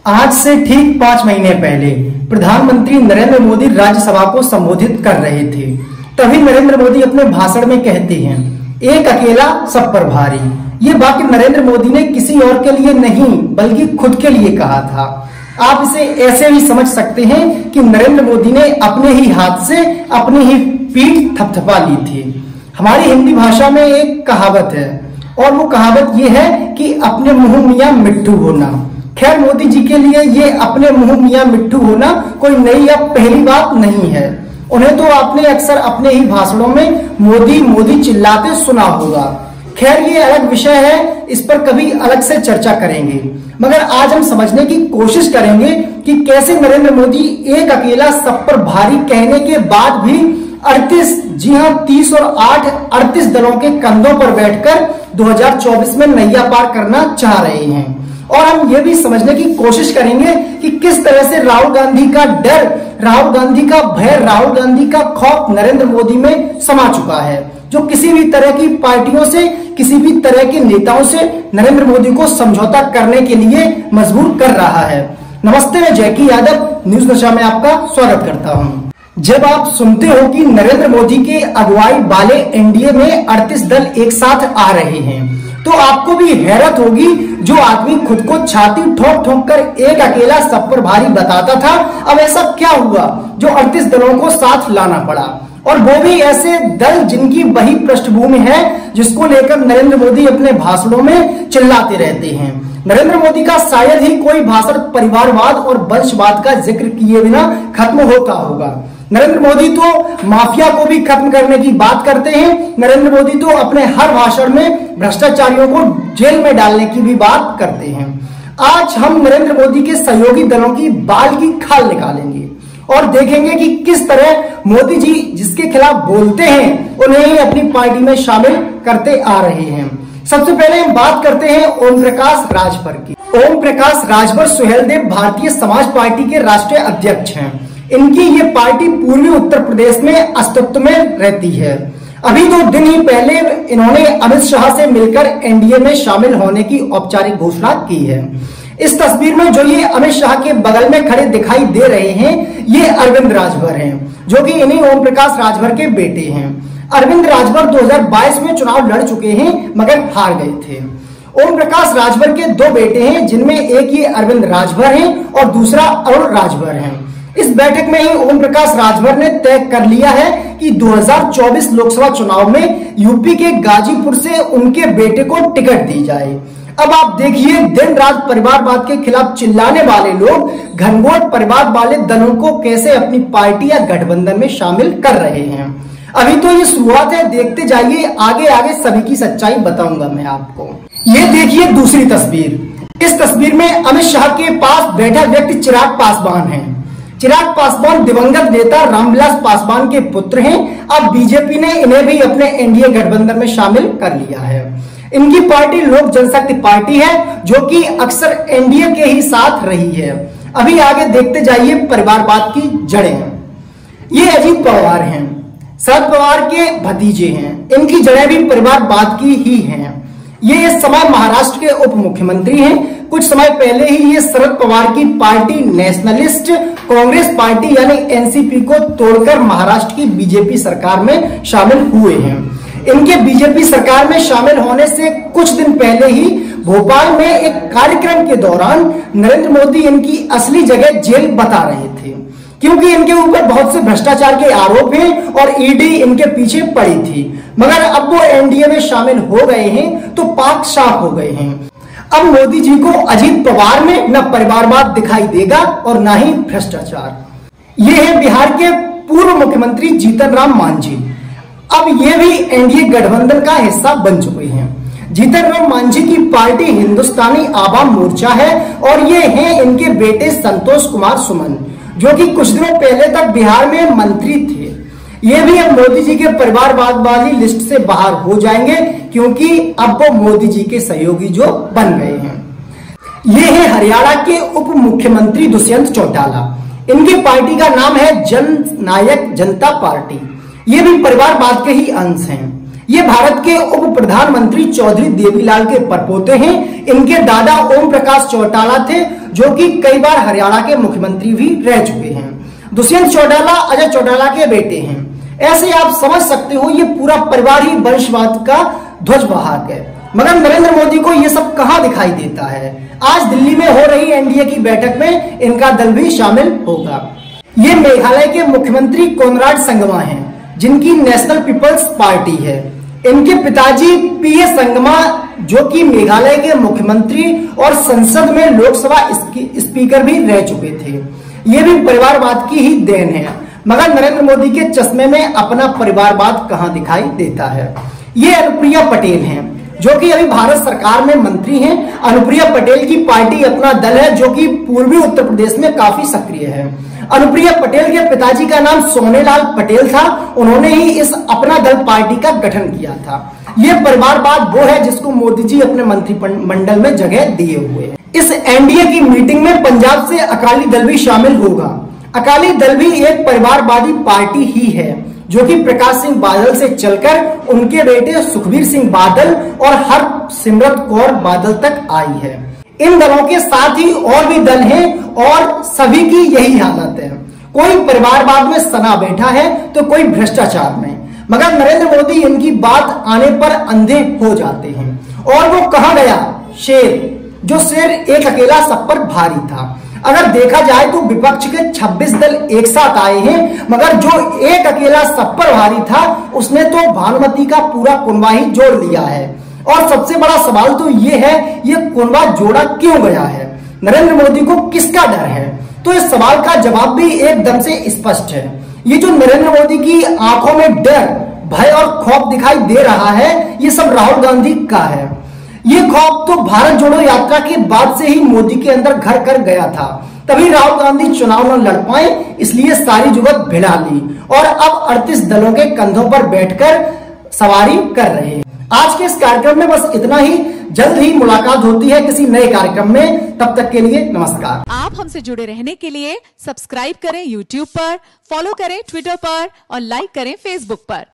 आज से ठीक 5 महीने पहले प्रधानमंत्री नरेंद्र मोदी राज्यसभा को संबोधित कर रहे थे। तभी नरेंद्र मोदी अपने भाषण में कहते हैं, एक अकेला सब पर भारी। ये वाक्य नरेंद्र मोदी ने किसी और के लिए नहीं बल्कि खुद के लिए कहा था। आप इसे ऐसे भी समझ सकते हैं कि नरेंद्र मोदी ने अपने ही हाथ से अपनी ही पीठ थपथपा ली थी। हमारी हिंदी भाषा में एक कहावत है और वो कहावत ये है कि अपने मुंह मियां मिट्ठू होना। खैर, मोदी जी के लिए ये अपने मुंह मियां मिट्ठू होना कोई नई या पहली बात नहीं है। उन्हें तो आपने अक्सर अपने ही भाषणों में मोदी मोदी चिल्लाते सुना होगा। खैर, ये अलग विषय है, इस पर कभी अलग से चर्चा करेंगे। मगर आज हम समझने की कोशिश करेंगे कि कैसे नरेंद्र मोदी एक अकेला सब पर भारी कहने के बाद भी 38, जी हाँ 30 और 8 38 दलों के कंधों पर बैठकर 2024 में नैया पार करना चाह रहे हैं। और हम ये भी समझने की कोशिश करेंगे कि किस तरह से राहुल गांधी का डर, राहुल गांधी का भय, राहुल गांधी का खौफ नरेंद्र मोदी में समा चुका है, जो किसी भी तरह की पार्टियों से, किसी भी तरह के नेताओं से नरेंद्र मोदी को समझौता करने के लिए मजबूर कर रहा है। नमस्ते, मैं जैकी यादव न्यूज नशा में आपका स्वागत करता हूँ। जब आप सुनते हो कि नरेंद्र मोदी के अगुवाई वाले एनडीए में 38 दल एक साथ आ रहे हैं, तो आपको भी हैरत होगी। जो आदमी खुद को छाती ठोक ठोक कर एक अकेला सब पर भारी बताता था, अब ऐसा क्या हुआ जो 38 दलों को साथ लाना पड़ा, और वो भी ऐसे दल जिनकी वही पृष्ठभूमि है जिसको लेकर नरेंद्र मोदी अपने भाषणों में चिल्लाते रहते हैं। नरेंद्र मोदी का शायद ही कोई भाषण परिवारवाद और वंशवाद का जिक्र किए बिना खत्म होता होगा। नरेंद्र मोदी तो माफिया को भी खत्म करने की बात करते हैं। नरेंद्र मोदी तो अपने हर भाषण में भ्रष्टाचारियों को जेल में डालने की भी बात करते हैं। आज हम नरेंद्र मोदी के सहयोगी दलों की बाल की खाल निकालेंगे और देखेंगे कि किस तरह मोदी जी जिसके खिलाफ बोलते हैं उन्हें ही अपनी पार्टी में शामिल करते आ रहे हैं। सबसे पहले हम बात करते हैं ओम प्रकाश राजभर की। ओम प्रकाश राजभर सुहेलदेव भारतीय समाज पार्टी के राष्ट्रीय अध्यक्ष हैं। इनकी ये पार्टी पूर्वी उत्तर प्रदेश में अस्तित्व में रहती है। अभी 2 दिन ही पहले इन्होंने अमित शाह से मिलकर एनडीए में शामिल होने की औपचारिक घोषणा की है। इस तस्वीर में जो ये अमित शाह के बगल में खड़े दिखाई दे रहे हैं, ये अरविंद राजभर हैं, जो कि इन्हीं ओम प्रकाश राजभर के बेटे हैं। अरविंद राजभर 2022 में चुनाव लड़ चुके हैं मगर हार गए थे। ओम प्रकाश राजभर के 2 बेटे हैं, जिनमें एक ये अरविंद राजभर हैं और दूसरा अरुण राजभर हैं। इस बैठक में ही ओम प्रकाश राजभर ने तय कर लिया है कि 2024 लोकसभा चुनाव में यूपी के गाजीपुर से उनके बेटे को टिकट दी जाए। अब आप देखिए, दिन रात परिवारवाद के खिलाफ चिल्लाने वाले लोग घनघोर परिवार वाले दलों को कैसे अपनी पार्टी या गठबंधन में शामिल कर रहे हैं। अभी तो ये शुरुआत है, देखते जाइए, आगे आगे सभी की सच्चाई बताऊंगा मैं आपको। ये देखिए दूसरी तस्वीर। इस तस्वीर में अमित शाह के पास बैठा व्यक्ति चिराग पासवान है। चिराग पासवान दिवंगत नेता रामविलास पासवान के पुत्र हैं। अब बीजेपी ने इन्हें भी अपने एनडीए गठबंधन में शामिल कर लिया है। इनकी पार्टी लोक जनशक्ति पार्टी है, जो कि अक्सर एनडीए के ही साथ रही है। अभी आगे देखते जाइए परिवारवाद की जड़ें। ये अजीत पवार हैं, शरद पवार के भतीजे हैं। इनकी जड़ें भी परिवारवाद की ही हैं। ये इस समय महाराष्ट्र के उप मुख्यमंत्री हैं। कुछ समय पहले ही ये शरद पवार की पार्टी नेशनलिस्ट कांग्रेस पार्टी यानी एनसीपी को तोड़कर महाराष्ट्र की बीजेपी सरकार में शामिल हुए हैं। इनके बीजेपी सरकार में शामिल होने से कुछ दिन पहले ही भोपाल में एक कार्यक्रम के दौरान नरेंद्र मोदी इनकी असली जगह जेल बता रहे थे, क्योंकि इनके ऊपर बहुत से भ्रष्टाचार के आरोप हैं और ईडी इनके पीछे पड़ी थी। मगर अब वो एनडीए में शामिल हो गए हैं तो पाक साफ हो गए हैं। अब मोदी जी को अजीत पवार में न परिवारवाद दिखाई देगा और न ही भ्रष्टाचार। ये है बिहार के पूर्व मुख्यमंत्री जीतन राम मांझी। अब ये भी एनडीए गठबंधन का हिस्सा बन चुके हैं। जीतन राम मांझी की पार्टी हिंदुस्तानी आवाम मोर्चा है और ये हैं इनके बेटे संतोष कुमार सुमन, जो कि कुछ दिनों पहले तक बिहार में मंत्री थे। ये भी अब मोदी जी के परिवारवाद वाली लिस्ट से बाहर हो जाएंगे, क्योंकि अब वो मोदी जी के सहयोगी जो बन गए हैं। ये है हरियाणा के उप मुख्यमंत्री दुष्यंत चौटाला। इनकी पार्टी का नाम है जन नायक जनता पार्टी। ये भी परिवारवाद के ही अंश हैं। ये भारत के उप प्रधानमंत्री चौधरी देवीलाल के परपोते हैं। इनके दादा ओम प्रकाश चौटाला थे, जो कि कई बार हरियाणा के मुख्यमंत्री भी रह चुके हैं। दुष्यंत चौटाला अजय चौटाला के बेटे हैं। ऐसे आप समझ सकते हो, ये पूरा परिवार ही वंशवाद का ध्वजवाहक है। मगर नरेंद्र मोदी को ये सब कहां दिखाई देता है? आज दिल्ली में हो रही एनडीए की बैठक में इनका दल भी शामिल होगा। ये मेघालय के मुख्यमंत्री कोनराड संगमा हैं, जिनकी नेशनल पीपल्स पार्टी है। इनके पिताजी पीए संगमा, जो कि मेघालय के मुख्यमंत्री और संसद में लोकसभा स्पीकर भी रह चुके थे। ये भी परिवारवाद की ही देन है। मगर नरेंद्र मोदी के चश्मे में अपना परिवारवाद कहां दिखाई देता है? ये अनुप्रिया पटेल हैं, जो कि अभी भारत सरकार में मंत्री हैं। अनुप्रिया पटेल की पार्टी अपना दल है, जो कि पूर्वी उत्तर प्रदेश में काफी सक्रिय है। अनुप्रिया पटेल के पिताजी का नाम सोनेलाल पटेल था। उन्होंने ही इस अपना दल पार्टी का गठन किया था। ये परिवारवाद वो है जिसको मोदी जी अपने मंत्रिमंडल में जगह दिए हुए हैं। इस एनडीए की मीटिंग में पंजाब से अकाली दल भी शामिल होगा। अकाली दल भी एक परिवारवादी पार्टी ही है, जो कि प्रकाश सिंह बादल से चलकर उनके बेटे सुखबीर सिंह बादल और हरसिमरत कौर बादल तक आई है। इन दलों के साथ ही और भी दल हैं और सभी की यही हालत है। कोई परिवारवाद में सना बैठा है तो कोई भ्रष्टाचार में। मगर नरेंद्र मोदी इनकी बात आने पर अंधे हो जाते हैं। और वो कहा गया शेर, जो शेर एक अकेला सब पर भारी था। अगर देखा जाए तो विपक्ष के 26 दल एक साथ आए हैं, मगर जो एक अकेला सब पर भारी था उसने तो भानुमति का पूरा कुनबा ही जोड़ लिया है। और सबसे बड़ा सवाल तो ये है, ये कुनबा जोड़ा क्यों गया है? नरेंद्र मोदी को किसका डर है? तो इस सवाल का जवाब भी एकदम से स्पष्ट है। ये जो नरेंद्र मोदी की आंखों में डर, भय और खौफ दिखाई दे रहा है, ये सब राहुल गांधी का है। ये खौफ तो भारत जोड़ो यात्रा के बाद से ही मोदी के अंदर घर कर गया था। तभी राहुल गांधी चुनाव न लड़ पाए, इसलिए सारी जुगत भिड़ा ली और अब 38 दलों के कंधों पर बैठकर सवारी कर रहे हैं। आज के इस कार्यक्रम में बस इतना ही। जल्द ही मुलाकात होती है किसी नए कार्यक्रम में। तब तक के लिए नमस्कार। आप हमसे जुड़े रहने के लिए सब्सक्राइब करें YouTube पर, फॉलो करें Twitter पर और लाइक करें Facebook पर।